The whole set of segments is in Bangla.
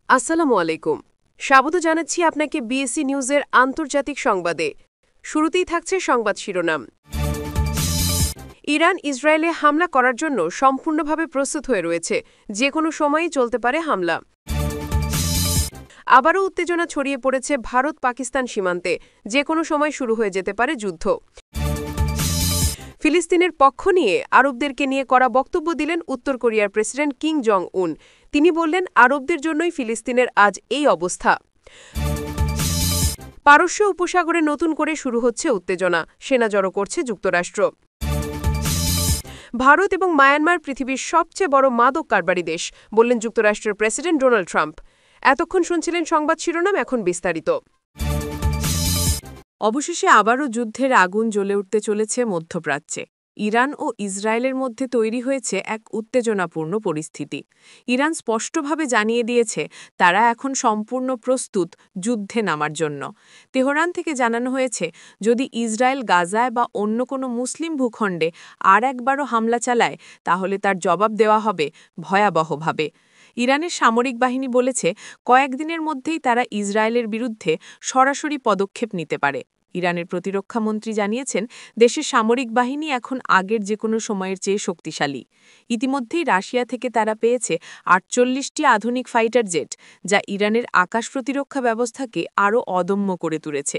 আসসালামু আলাইকুম। স্বাগত জানাচ্ছি আপনাকে বিএসসি নিউজের আন্তর্জাতিক সংবাদে। শুরুতেই থাকছে সংবাদ শিরোনাম। ইরান ইসরায়েলে হামলা করার জন্য সম্পূর্ণভাবে প্রস্তুত হয়ে রয়েছে, যে কোনো সময়ই চলতে পারে হামলা। আবারও উত্তেজনা ছড়িয়ে পড়েছে ভারত পাকিস্তান সীমান্তে, যে কোনো সময় শুরু হয়ে যেতে পারে যুদ্ধ। ফিলিস্তিনের পক্ষ নিয়ে আরবদেরকে নিয়ে করা বক্তব্য দিলেন উত্তর কোরিয়ার প্রেসিডেন্ট কিম জং উন। তিনি বললেন, আরবদের জন্যই ফিলিস্তিনের আজ এই অবস্থা। পারস্য উপসাগরে নতুন করে শুরু হচ্ছে উত্তেজনা, সেনা জড়ো করছে যুক্তরাষ্ট্র। ভারত এবং মায়ানমার পৃথিবীর সবচেয়ে বড় মাদক কারবারি দেশ, বললেন যুক্তরাষ্ট্রের প্রেসিডেন্ট ডোনাল্ড ট্রাম্প। এতক্ষণ শুনছিলেন সংবাদ শিরোনাম, এখন বিস্তারিত। অবশেষে আবারও যুদ্ধের আগুন জ্বলে উঠতে চলেছে মধ্যপ্রাচ্যে। ইরান ও ইসরায়েলের মধ্যে তৈরি হয়েছে এক উত্তেজনাপূর্ণ পরিস্থিতি। ইরান স্পষ্টভাবে জানিয়ে দিয়েছে তারা এখন সম্পূর্ণ প্রস্তুত যুদ্ধে নামার জন্য। তেহরান থেকে জানানো হয়েছে, যদি ইসরায়েল গাজায় বা অন্য কোনো মুসলিম ভূখণ্ডে আর একবারও হামলা চালায়, তাহলে তার জবাব দেওয়া হবে ভয়াবহভাবে। ইরানের সামরিক বাহিনী বলেছে, কয়েকদিনের মধ্যেই তারা ইসরায়েলের বিরুদ্ধে সরাসরি পদক্ষেপ নিতে পারে। ইরানের প্রতিরক্ষামন্ত্রী জানিয়েছেন, দেশের সামরিক বাহিনী এখন আগের যে কোনো সময়ের চেয়ে শক্তিশালী। ইতিমধ্যেই রাশিয়া থেকে তারা পেয়েছে ৪৮টি আধুনিক ফাইটার জেট, যা ইরানের আকাশ প্রতিরক্ষা ব্যবস্থাকে আরও অদম্য করে তুলেছে।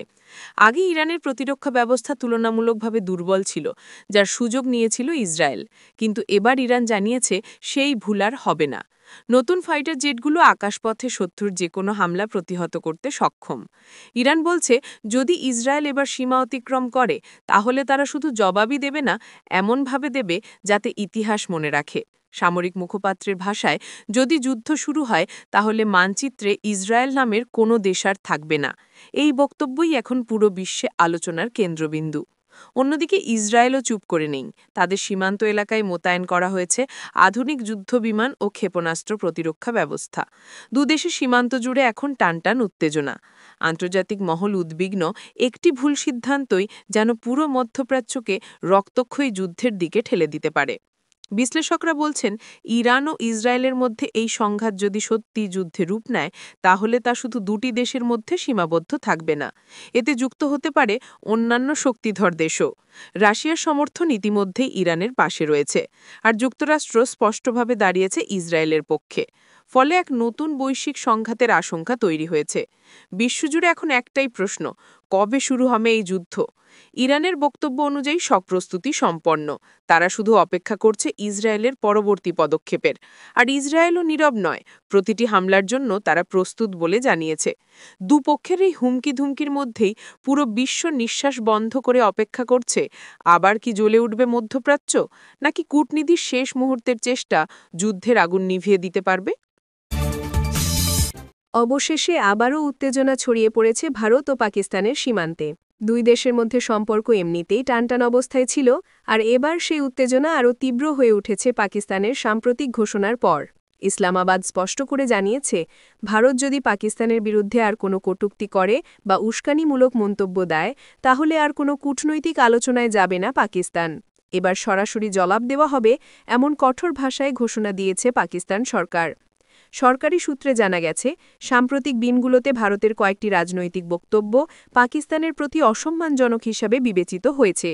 আগে ইরানের প্রতিরক্ষা ব্যবস্থা তুলনামূলকভাবে দুর্বল ছিল, যার সুযোগ নিয়েছিল ইসরায়েল। কিন্তু এবার ইরান জানিয়েছে সেই ভুল আর হবে না। নতুন ফাইটার জেটগুলো আকাশপথে শত্রুর যে কোনো হামলা প্রতিহত করতে সক্ষম। ইরান বলছে, যদি ইসরায়েল এবার সীমা অতিক্রম করে, তাহলে তারা শুধু জবাবই দেবে না, এমনভাবে দেবে যাতে ইতিহাস মনে রাখে। সামরিক মুখপাত্রের ভাষায়, যদি যুদ্ধ শুরু হয়, তাহলে মানচিত্রে ইসরায়েল নামের কোনো দেশ আর থাকবে না। এই বক্তব্যই এখন পুরো বিশ্বে আলোচনার কেন্দ্রবিন্দু। অন্যদিকে ইসরায়েলও চুপ করে নেই। তাদের সীমান্ত এলাকায় মোতায়েন করা হয়েছে আধুনিক যুদ্ধবিমান ও ক্ষেপণাস্ত্র প্রতিরক্ষা ব্যবস্থা। দুদেশের সীমান্ত জুড়ে এখন টানটান উত্তেজনা। আন্তর্জাতিক মহল উদ্বিগ্ন, একটি ভুল সিদ্ধান্তই যেন পুরো মধ্যপ্রাচ্যকে রক্তক্ষয়ী যুদ্ধের দিকে ঠেলে দিতে পারে। বিশ্লেষকরা বলছেন, ইরান ও ইসরায়েলের মধ্যে এই সংঘাত যদি সত্যি যুদ্ধে রূপ নেয়, তাহলে তা শুধু দুটি দেশের মধ্যে সীমাবদ্ধ থাকবে না। এতে যুক্ত হতে পারে অন্যান্য শক্তিধর দেশও। রাশিয়ার সমর্থন ইতিমধ্যেই ইরানের পাশে রয়েছে, আর যুক্তরাষ্ট্র স্পষ্টভাবে দাঁড়িয়েছে ইসরায়েলের পক্ষে। ফলে এক নতুন বৈশ্বিক সংঘাতের আশঙ্কা তৈরি হয়েছে। বিশ্বজুড়ে এখন একটাই প্রশ্ন, কবে শুরু হবে এই যুদ্ধ? ইরানের বক্তব্য অনুযায়ী সব প্রস্তুতি সম্পন্ন। তারা শুধু অপেক্ষা করছে ইসরায়েলের পরবর্তী পদক্ষেপের। আর ইসরায়েলও নীরব নয়, প্রতিটি হামলার জন্য তারা প্রস্তুত বলে জানিয়েছে। দুপক্ষের এই হুমকি ধুমকির মধ্যেই পুরো বিশ্ব নিঃশ্বাস বন্ধ করে অপেক্ষা করছে, আবার কি জ্বলে উঠবে মধ্যপ্রাচ্য, নাকি কূটনীতির শেষ মুহূর্তের চেষ্টা যুদ্ধের আগুন নিভিয়ে দিতে পারবে। অবশেষে আবারও উত্তেজনা ছড়িয়ে পড়েছে ভারত ও পাকিস্তানের সীমান্তে। দুই দেশের মধ্যে সম্পর্ক এমনিতেই টানটান অবস্থায় ছিল, আর এবার সেই উত্তেজনা আরও তীব্র হয়ে উঠেছে পাকিস্তানের সাম্প্রতিক ঘোষণার পর। ইসলামাবাদ স্পষ্ট করে জানিয়েছে, ভারত যদি পাকিস্তানের বিরুদ্ধে আর কোনো কটূক্তি করে বা উস্কানিমূলক মন্তব্য দেয়, তাহলে আর কোনো কূটনৈতিক আলোচনায় যাবে না পাকিস্তান। এবার সরাসরি জবাব দেওয়া হবে, এমন কঠোর ভাষায় ঘোষণা দিয়েছে পাকিস্তান সরকার। সরকারি সূত্রে জানা গেছে, সাম্প্রতিক দিনগুলোতে ভারতের কয়েকটি রাজনৈতিক বক্তব্য পাকিস্তানের প্রতি অসম্মানজনক হিসাবে বিবেচিত হয়েছে।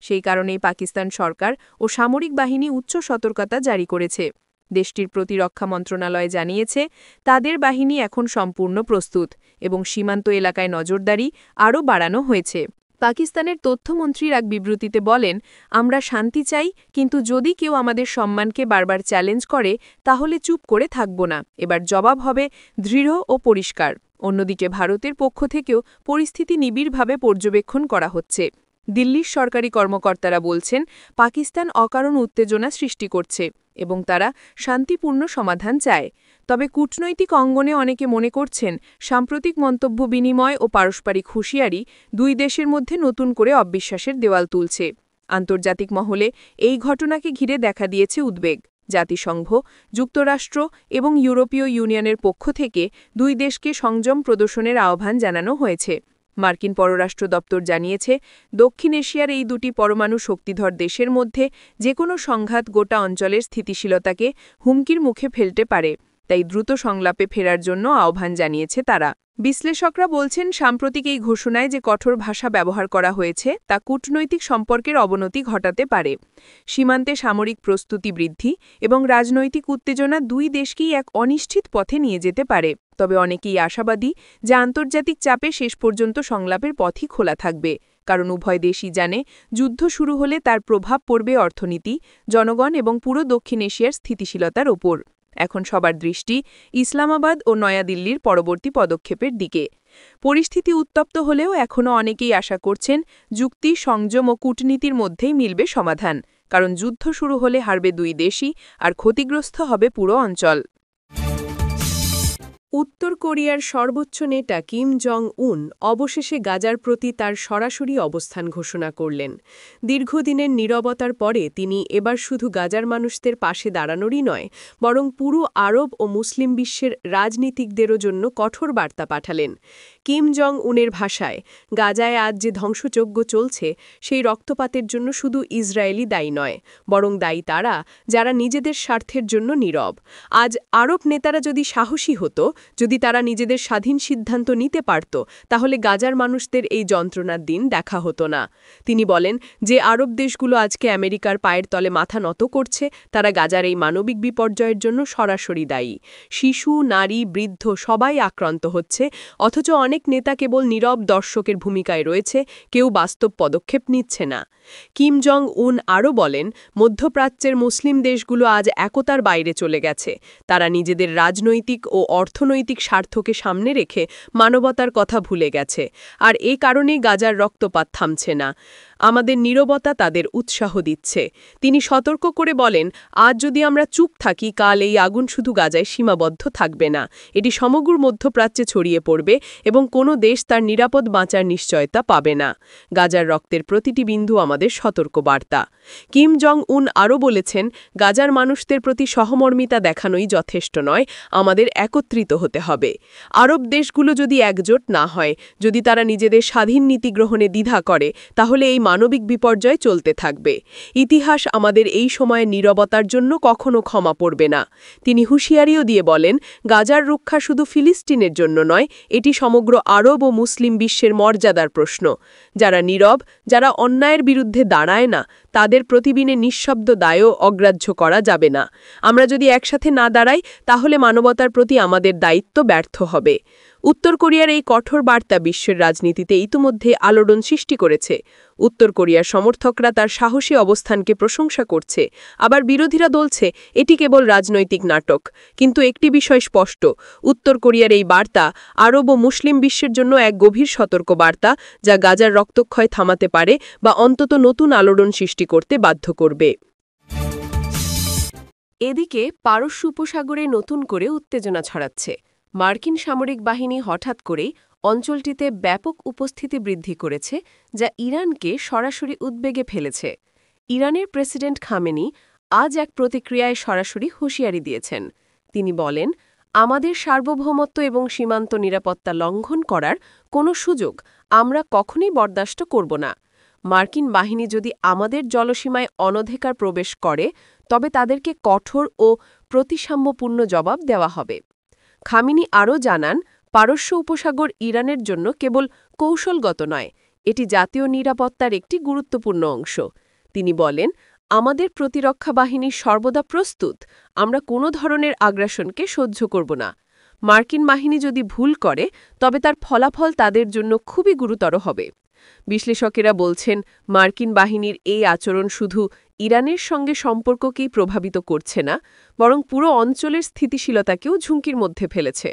সেই কারণেই পাকিস্তান সরকার ও সামরিক বাহিনী উচ্চ সতর্কতা জারি করেছে। দেশটির প্রতিরক্ষা মন্ত্রণালয় জানিয়েছে, তাদের বাহিনী এখন সম্পূর্ণ প্রস্তুত এবং সীমান্ত এলাকায় নজরদারি আরও বাড়ানো হয়েছে। পাকিস্তানের তথ্যমন্ত্রীর এক বিবৃতিতে বলেন, আমরা শান্তি চাই, কিন্তু যদি কেউ আমাদের সম্মানকে বারবার চ্যালেঞ্জ করে, তাহলে চুপ করে থাকব না। এবার জবাব হবে দৃঢ় ও পরিষ্কার। অন্যদিকে ভারতের পক্ষ থেকেও পরিস্থিতি নিবিড়ভাবে পর্যবেক্ষণ করা হচ্ছে। দিল্লির সরকারি কর্মকর্তারা বলছেন, পাকিস্তান অকারণ উত্তেজনা সৃষ্টি করছে এবং তারা শান্তিপূর্ণ সমাধান চায়। তবে কূটনৈতিক অঙ্গনে অনেকে মনে করছেন, সাম্প্রতিক মন্তব্য বিনিময় ও পারস্পরিক হুঁশিয়ারি দুই দেশের মধ্যে নতুন করে অবিশ্বাসের দেওয়াল তুলছে। আন্তর্জাতিক মহলে এই ঘটনাকে ঘিরে দেখা দিয়েছে উদ্বেগ। জাতিসংঘ, যুক্তরাষ্ট্র এবং ইউরোপীয় ইউনিয়নের পক্ষ থেকে দুই দেশকে সংযম প্রদর্শনের আহ্বান জানানো হয়েছে। মার্কিন পররাষ্ট্র দপ্তর জানিয়েছে, দক্ষিণ এশিয়ার এই দুটি পরমাণু শক্তিধর দেশের মধ্যে যে কোনো সংঘাত গোটা অঞ্চলের স্থিতিশীলতাকে হুমকির মুখে ফেলতে পারে। তাই দ্রুত সংলাপে ফেরার জন্য আহ্বান জানিয়েছে তারা। বিশ্লেষকরা বলছেন সাম্প্রতিক এই ঘোষণায় যে কঠোর ভাষা ব্যবহার করা হয়েছে তা কূটনৈতিক সম্পর্কের অবনতি ঘটাতে পারে। সীমান্তে সামরিক প্রস্তুতি বৃদ্ধি এবং রাজনৈতিক উত্তেজনা দুই দেশকেই এক অনিশ্চিত পথে নিয়ে যেতে পারে। তবে অনেকেই আশাবাদী যে আন্তর্জাতিক চাপে শেষ পর্যন্ত সংলাপের পথই খোলা থাকবে, কারণ উভয় দেশই জানে যুদ্ধ শুরু হলে তার প্রভাব পড়বে অর্থনীতি, জনগণ এবং পুরো দক্ষিণ এশিয়ার স্থিতিশীলতার ওপর। এখন সবার দৃষ্টি ইসলামাবাদ ও নয়াদিল্লির পরবর্তী পদক্ষেপের দিকে। পরিস্থিতি উত্তপ্ত হলেও এখনও অনেকেই আশা করছেন যুক্তি, সংযম ও কূটনীতির মধ্যেই মিলবে সমাধান, কারণ যুদ্ধ শুরু হলে হারবে দুই দেশই আর ক্ষতিগ্রস্ত হবে পুরো অঞ্চল। উত্তর কোরিয়ার সর্বোচ্চ নেতা কিম জং উন অবশেষে গাজার প্রতি তার সরাসরি অবস্থান ঘোষণা করলেন। দীর্ঘদিনের নীরবতার পরে তিনি এবার শুধু গাজার মানুষদের পাশে দাঁড়ানোরই নয়, বরং পুরো আরব ও মুসলিম বিশ্বের রাজনীতিকদেরও জন্য কঠোর বার্তা পাঠালেন। কিম জং উনের ভাষায়, গাজায় আজ যে ধ্বংসযজ্ঞ চলছে সেই রক্তপাতের জন্য শুধু ইসরায়েলি দায়ী নয়, বরং দায়ী তারা যারা নিজেদের স্বার্থের জন্য নীরব। আজ আরব নেতারা যদি সাহসী হতো, যদি তারা নিজেদের স্বাধীন সিদ্ধান্ত নিতে পারত, তাহলে গাজার মানুষদের এই যন্ত্রণার দিন দেখা হতো না। তিনি বলেন যে আরব দেশগুলো আজকে আমেরিকার পায়ের তলে মাথা নত করছে, তারা গাজার এই মানবিক বিপর্যয়ের জন্য সরাসরি দায়ী। শিশু, নারী, বৃদ্ধ সবাই আক্রান্ত হচ্ছে, অথচ অনেক নেতা কেবল নীরব দর্শকের ভূমিকায় রয়েছে, কেউ বাস্তব পদক্ষেপ নিচ্ছে না। কিম জং উন আরও বলেন, মধ্যপ্রাচ্যের মুসলিম দেশগুলো আজ একতার বাইরে চলে গেছে। তারা নিজেদের রাজনৈতিক ও অর্থনৈতিক স্বার্থকে সামনে রেখে মানবতার কথা ভুলে গেছে, আর এ কারণেই গাজার রক্তপাত থামছে না। আমাদের নীরবতা তাদের উৎসাহ দিচ্ছে। তিনি সতর্ক করে বলেন, আজ যদি আমরা চুপ থাকি, কাল এই আগুন শুধু গাজায় সীমাবদ্ধ থাকবে না, এটি সমগ্র মধ্যপ্রাচ্যে ছড়িয়ে পড়বে এবং কোনো দেশ তার নিরাপদ বাঁচার নিশ্চয়তা পাবে না। গাজার রক্তের প্রতিটি বিন্দু আমাদের সতর্ক বার্তা। কিম জং উন আরও বলেছেন, গাজার মানুষদের প্রতি সহমর্মিতা দেখানোই যথেষ্ট নয়, আমাদের একত্রিত হতে হবে। আরব দেশগুলো যদি একজোট না হয়, যদি তারা নিজেদের স্বাধীন নীতি গ্রহণে দ্বিধা করে, তাহলে এই মানবিক বিপর্যয় চলতে থাকবে। ইতিহাস আমাদের এই সময়ে নীরবতার জন্য কখনো ক্ষমা পড়বে না। তিনি হুঁশিয়ারিও দিয়ে বলেন, গাজার রক্ষা শুধু ফিলিস্তিনের জন্য নয়, এটি সমগ্র আরব ও মুসলিম বিশ্বের মর্যাদার প্রশ্ন। যারা নীরব, যারা অন্যায়ের বিরুদ্ধে দাঁড়ায় না, তাদের প্রতিদিনে নিঃশব্দ দায়ও অগ্রাহ্য করা যাবে না। আমরা যদি একসাথে না দাঁড়াই, তাহলে মানবতার প্রতি আমাদের দায়িত্ব ব্যর্থ হবে। উত্তর কোরিয়ার এই কঠোর বার্তা বিশ্বের রাজনীতিতে ইতিমধ্যে আলোড়ন সৃষ্টি করেছে। উত্তর কোরিয়ার সমর্থকরা তার সাহসী অবস্থানকে প্রশংসা করছে, আবার বিরোধীরা বলছে এটি কেবল রাজনৈতিক নাটক। কিন্তু একটি বিষয় স্পষ্ট, উত্তর কোরিয়ার এই বার্তা আরব ও মুসলিম বিশ্বের জন্য এক গভীর সতর্ক বার্তা, যা গাজার রক্তক্ষয় থামাতে পারে বা অন্তত নতুন আলোড়ন সৃষ্টি করতে বাধ্য করবে। এদিকে পারস্য উপসাগরে নতুন করে উত্তেজনা ছড়াচ্ছে। মার্কিন সামরিক বাহিনী হঠাৎ করেই অঞ্চলটিতে ব্যাপক উপস্থিতি বৃদ্ধি করেছে, যা ইরানকে সরাসরি উদ্বেগে ফেলেছে। ইরানের প্রেসিডেন্ট খামেনি আজ এক প্রতিক্রিয়ায় সরাসরি হুঁশিয়ারি দিয়েছেন। তিনি বলেন, আমাদের সার্বভৌমত্ব এবং সীমান্ত নিরাপত্তা লঙ্ঘন করার কোনো সুযোগ আমরা কখনোই বরদাস্ত করব না। মার্কিন বাহিনী যদি আমাদের জলসীমায় অনধিকার প্রবেশ করে, তবে তাদেরকে কঠোর ও প্রতিসাম্যপূর্ণ জবাব দেওয়া হবে। খামেনি আরও জানান, পারস্য উপসাগর ইরানের জন্য কেবল কৌশলগত নয়, এটি জাতীয় নিরাপত্তার একটি গুরুত্বপূর্ণ অংশ। তিনি বলেন, আমাদের প্রতিরক্ষা বাহিনী সর্বদা প্রস্তুত, আমরা কোনো ধরনের আগ্রাসনকে সহ্য করব না। মার্কিন বাহিনী যদি ভুল করে, তবে তার ফলাফল তাদের জন্য খুবই গুরুতর হবে। বিশ্লেষকেরা বলছেন, মার্কিন বাহিনীর এই আচরণ শুধু ইরানের সঙ্গে সম্পর্ককেই প্রভাবিত করছে না, বরং পুরো অঞ্চলের স্থিতিশীলতাকেও ঝুঁকির মধ্যে ফেলেছে।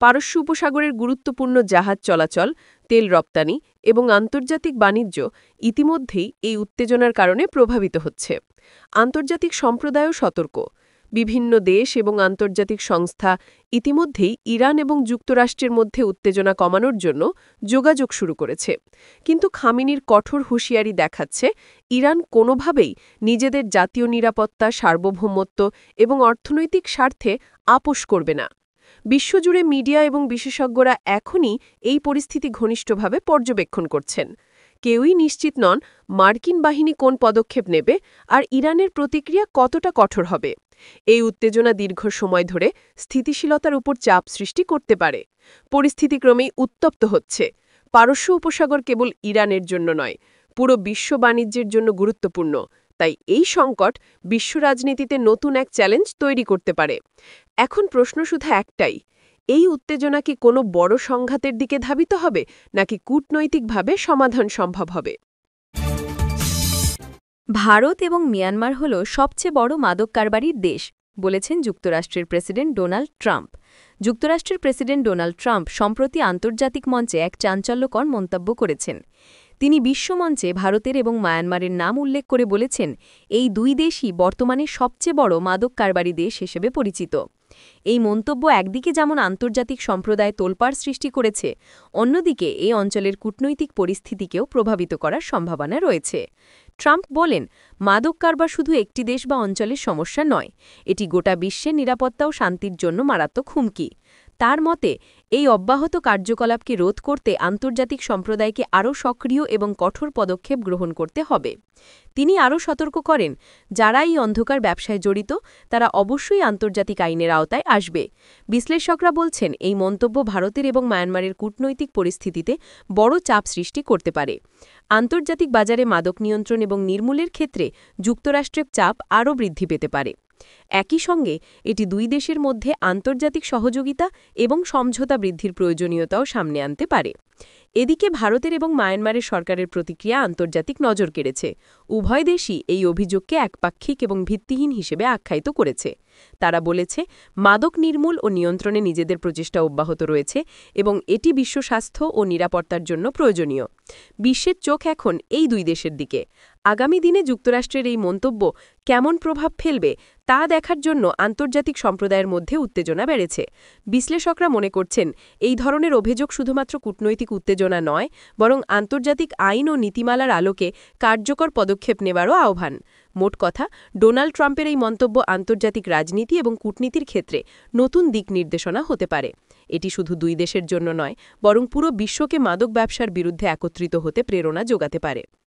পারস্য উপসাগরের গুরুত্বপূর্ণ জাহাজ চলাচল, তেল রপ্তানি এবং আন্তর্জাতিক বাণিজ্য ইতিমধ্যেই এই উত্তেজনার কারণে প্রভাবিত হচ্ছে। আন্তর্জাতিক সম্প্রদায়ও সতর্ক। বিভিন্ন দেশ এবং আন্তর্জাতিক সংস্থা ইতিমধ্যেই ইরান এবং যুক্তরাষ্ট্রের মধ্যে উত্তেজনা কমানোর জন্য যোগাযোগ শুরু করেছে। কিন্তু খামেনির কঠোর হুঁশিয়ারি দেখাচ্ছে, ইরান কোনোভাবেই নিজেদের জাতীয় নিরাপত্তা, সার্বভৌমত্ব এবং অর্থনৈতিক স্বার্থে আপোস করবে না। বিশ্বজুড়ে মিডিয়া এবং বিশেষজ্ঞরা এখনই এই পরিস্থিতি ঘনিষ্ঠভাবে পর্যবেক্ষণ করছেন। কেউই নিশ্চিত নন মার্কিন বাহিনী কোন পদক্ষেপ নেবে আর ইরানের প্রতিক্রিয়া কতটা কঠোর হবে। এই উত্তেজনা দীর্ঘ সময় ধরে স্থিতিশীলতার উপর চাপ সৃষ্টি করতে পারে। পরিস্থিতি ক্রমেই উত্তপ্ত হচ্ছে। পারস্য উপসাগর কেবল ইরানের জন্য নয়, পুরো বিশ্ব বাণিজ্যের জন্য গুরুত্বপূর্ণ। তাই এই সংকট বিশ্ব রাজনীতিতে নতুন এক চ্যালেঞ্জ তৈরি করতে পারে। এখন প্রশ্ন শুধু একটাই, এই উত্তেজনা কি কোনো বড় সংঘাতের দিকে ধাবিত হবে, নাকি কূটনৈতিকভাবে সমাধান সম্ভব হবে? ভারত এবং মিয়ানমার হল সবচেয়ে বড় মাদক কারবারির দেশ, বলেছেন যুক্তরাষ্ট্রের প্রেসিডেন্ট ডোনাল্ড ট্রাম্প। যুক্তরাষ্ট্রের প্রেসিডেন্ট ডোনাল্ড ট্রাম্প সম্প্রতি আন্তর্জাতিক মঞ্চে এক চাঞ্চল্যকর মন্তব্য করেছেন। তিনি বিশ্বমঞ্চে ভারতের এবং মায়ানমারের নাম উল্লেখ করে বলেছেন, এই দুই দেশই বর্তমানে সবচেয়ে বড় মাদক কারবারি দেশ হিসেবে পরিচিত। এই মন্তব্য একদিকে যেমন আন্তর্জাতিক সম্প্রদায় তোলপাড় সৃষ্টি করেছে, অন্যদিকে এই অঞ্চলের কূটনৈতিক পরিস্থিতিকেও প্রভাবিত করার সম্ভাবনা রয়েছে। ট্রাম্প বলেন, মাদক কারবার শুধু একটি দেশ বা অঞ্চলের সমস্যা নয়, এটি গোটা বিশ্বের নিরাপত্তা ও শান্তির জন্য মারাত্মক হুমকি। তার মতে, এই অব্যাহত কার্যকলাপকে রোধ করতে আন্তর্জাতিক সম্প্রদায়কে আরও সক্রিয় এবং কঠোর পদক্ষেপ গ্রহণ করতে হবে। তিনি আরও সতর্ক করেন, যারা এই অন্ধকার ব্যবসায় জড়িত তারা অবশ্যই আন্তর্জাতিক আইনের আওতায় আসবে। বিশ্লেষকরা বলছেন, এই মন্তব্য ভারতের এবং মায়ানমারের কূটনৈতিক পরিস্থিতিতে বড় চাপ সৃষ্টি করতে পারে। আন্তর্জাতিক বাজারে মাদক নিয়ন্ত্রণ এবং নির্মূলের ক্ষেত্রে যুক্তরাষ্ট্রের চাপ আরও বৃদ্ধি পেতে পারে। একই সঙ্গে এটি দুই দেশের মধ্যে আন্তর্জাতিক সহযোগিতা এবং সমঝোতা বৃদ্ধির প্রয়োজনীয়তাও সামনে আনতে পারে। এদিকে ভারতের এবং মায়ানমারের সরকারের প্রতিক্রিয়া আন্তর্জাতিক নজর কেড়েছে। উভয় দেশই এই অভিযোগকে একপাক্ষিক এবং ভিত্তিহীন হিসেবে আখ্যায়িত করেছে। তারা বলেছে, মাদক নির্মূল ও নিয়ন্ত্রণে নিজেদের প্রচেষ্টা অব্যাহত রয়েছে এবং এটি বিশ্ব স্বাস্থ্য ও নিরাপত্তার জন্য প্রয়োজনীয়। বিশ্বের চোখ এখন এই দুই দেশের দিকে। আগামী দিনে যুক্তরাষ্ট্রের এই মন্তব্য কেমন প্রভাব ফেলবে তা দেখার জন্য আন্তর্জাতিক সম্প্রদায়ের মধ্যে উত্তেজনা বেড়েছে। বিশ্লেষকরা মনে করছেন, এই ধরনের অভিযোগ শুধুমাত্র কূটনৈতিক উত্তেজনা নয়, বরং আন্তর্জাতিক আইন ও নীতিমালার আলোকে কার্যকর পদক্ষেপ নেওয়ারও আহ্বান। মোট কথা, ডোনাল্ড ট্রাম্পের এই মন্তব্য আন্তর্জাতিক রাজনীতি এবং কূটনীতির ক্ষেত্রে নতুন দিক নির্দেশনা হতে পারে। এটি শুধু দুই দেশের জন্য নয়, বরং পুরো বিশ্বকে মাদক ব্যবসার বিরুদ্ধে একত্রিত হতে প্রেরণা যোগাতে পারে।